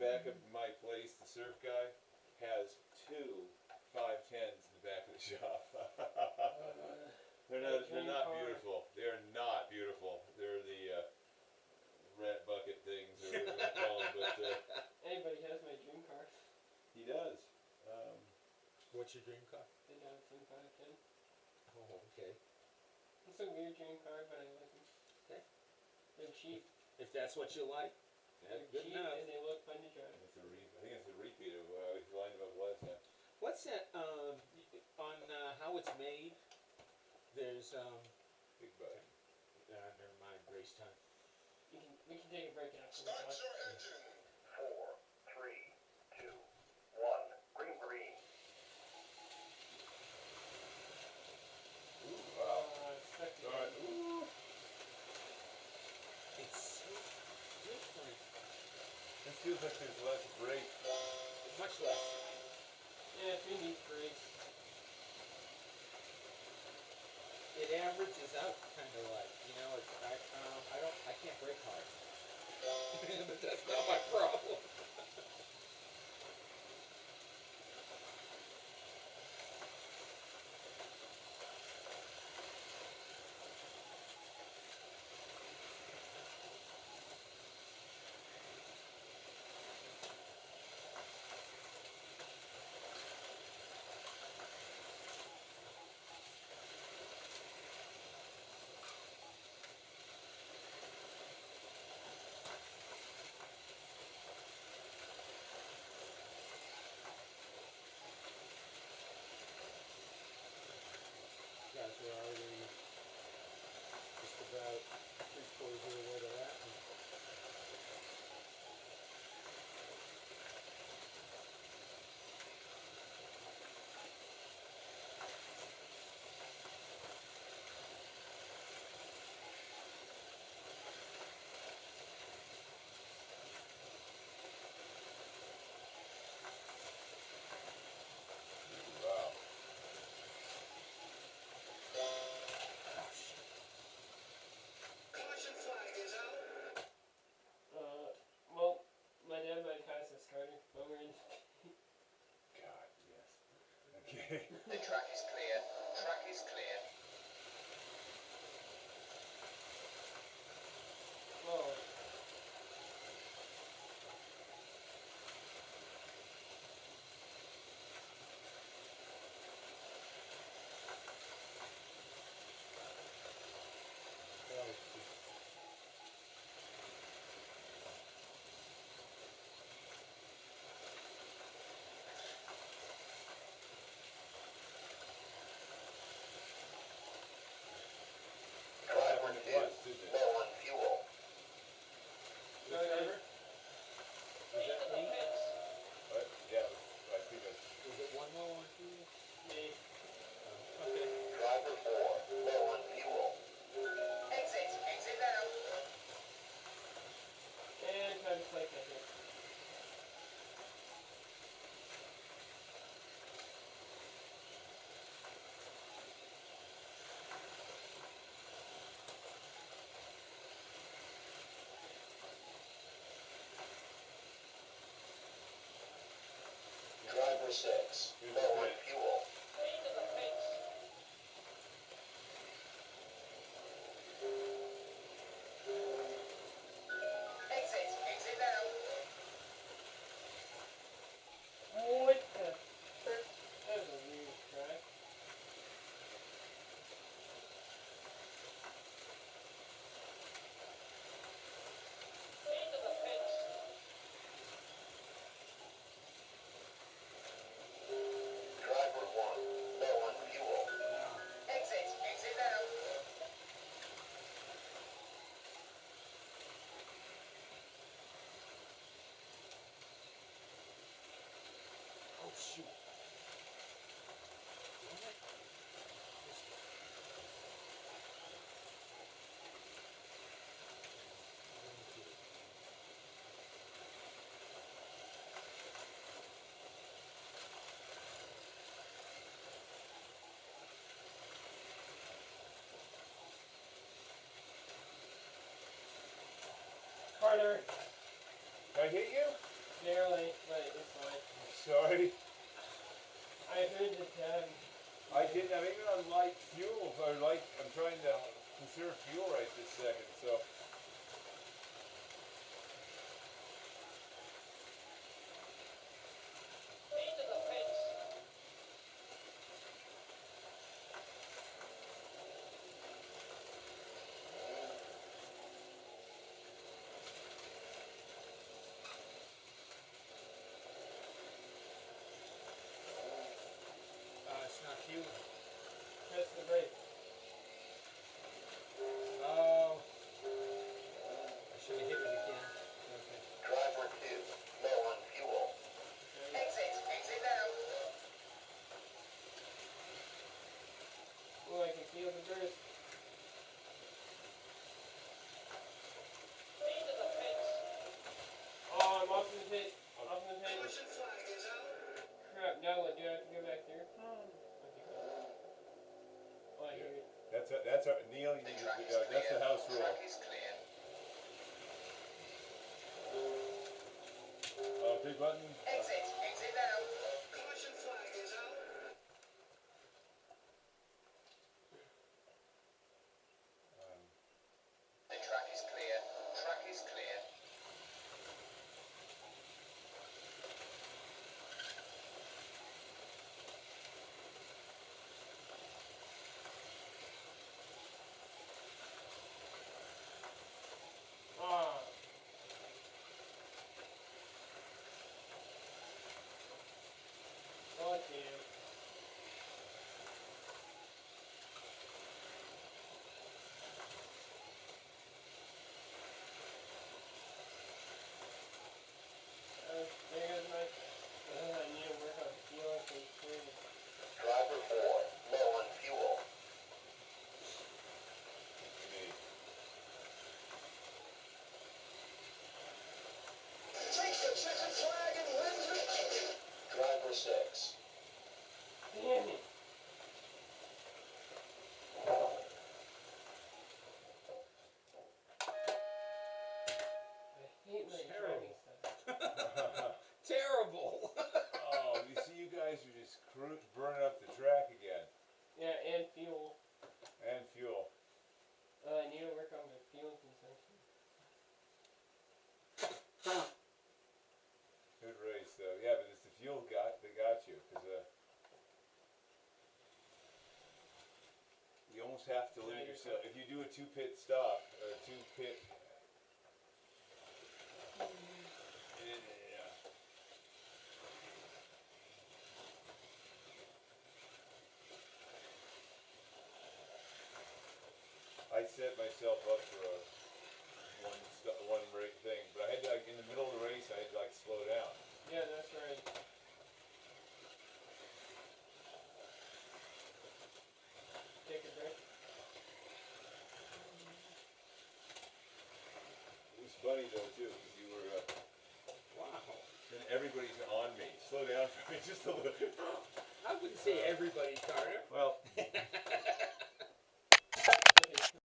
back of my place, the surf guy, has 2 510s in the back of the shop. They're not beautiful. They are not beautiful. They're the rat bucket things, or whatever you call them. But anybody has my dream car. he does. What's your dream car? The Datsun 510. Oh, okay. It's a weird dream car, but I like them. Okay. They're cheap. If that's what you like, They're that's good cheap enough. and they look fun to drive. I think it's a repeat of what I was lying about last time. What's that, on how it's made? There's, Big butt. never mind, race time. We can take a break now. Start your engine. 4, 3, 2, 1. Green, green. Ooh, wow. Alright. Ooh. It's so different. This feels like there's less brake. Much less. Yeah, 3 needs brakes. It averages out kind of like, you know, it's, I can't brake hard. But that's not my problem. Guys are already just about 3/4 of the way to that one. Wow. Caution flag is out. Well, my dad might pass this starter when we're in. God, yes. Okay. The track is clear. Track is clear. Well, Driver It 2. was, didn't it? Low on fuel. This driver? Was that me? What? Yeah, I think that's... Was it one low on two? me. Oh, okay. Driver 4. Low on fuel. Exit. Exit now. And time to play catch up. Driver 6. Low on fuel. Exit. Exit now. What the frick? That was a weird crack. Driver 1. Low on fuel. Exit. Exit now. Oh, shoot. Carter. Did I hit you? barely, but it's fine. Sorry? I heard the tab. I didn't, I'm even on light fuel, or light, I'm trying to conserve fuel right this second, so. Into the pits. It's not fueling. Press the brake. Oh. I should have hit it again. Okay. Driver 2, low on fuel. Exit now. Oh, I can feel the burst. Into the pits. Oh, I'm off in the pit. Off in the pit. Caution flag is out. Crap, now what? Do I have to go back there? Okay, good. Oh, I hear it. That's our, Neil, you need to, that's the house rule. Track is clear. Big button. Exit now. Caution flag is out. The track is clear. Track is clear. Ah. Oh, damn. There goes my. I need to work on fuel for free. Driver 4, low on fuel. Takes the checkered flag and wins it. Driver 6. Damn it. I hate my driving stuff. Terrible. Oh, you see, you guys are just burning up the track again. Yeah, and fuel. And fuel. I need to work on my fuel consumption. Good race, though. Yeah, but it's the fuel that got you, because you almost have to leave yourself. If you do a 2-pit stop, or a 2-pit. Yeah. I set myself up for a one rate thing, but I had to, like, in the middle of the race, I had to, like, slow down. Yeah, that's right. Take a break. It was funny though too, because you were. Wow. And everybody's on me. Slow down for me just a little. I wouldn't say everybody's Carter. Well,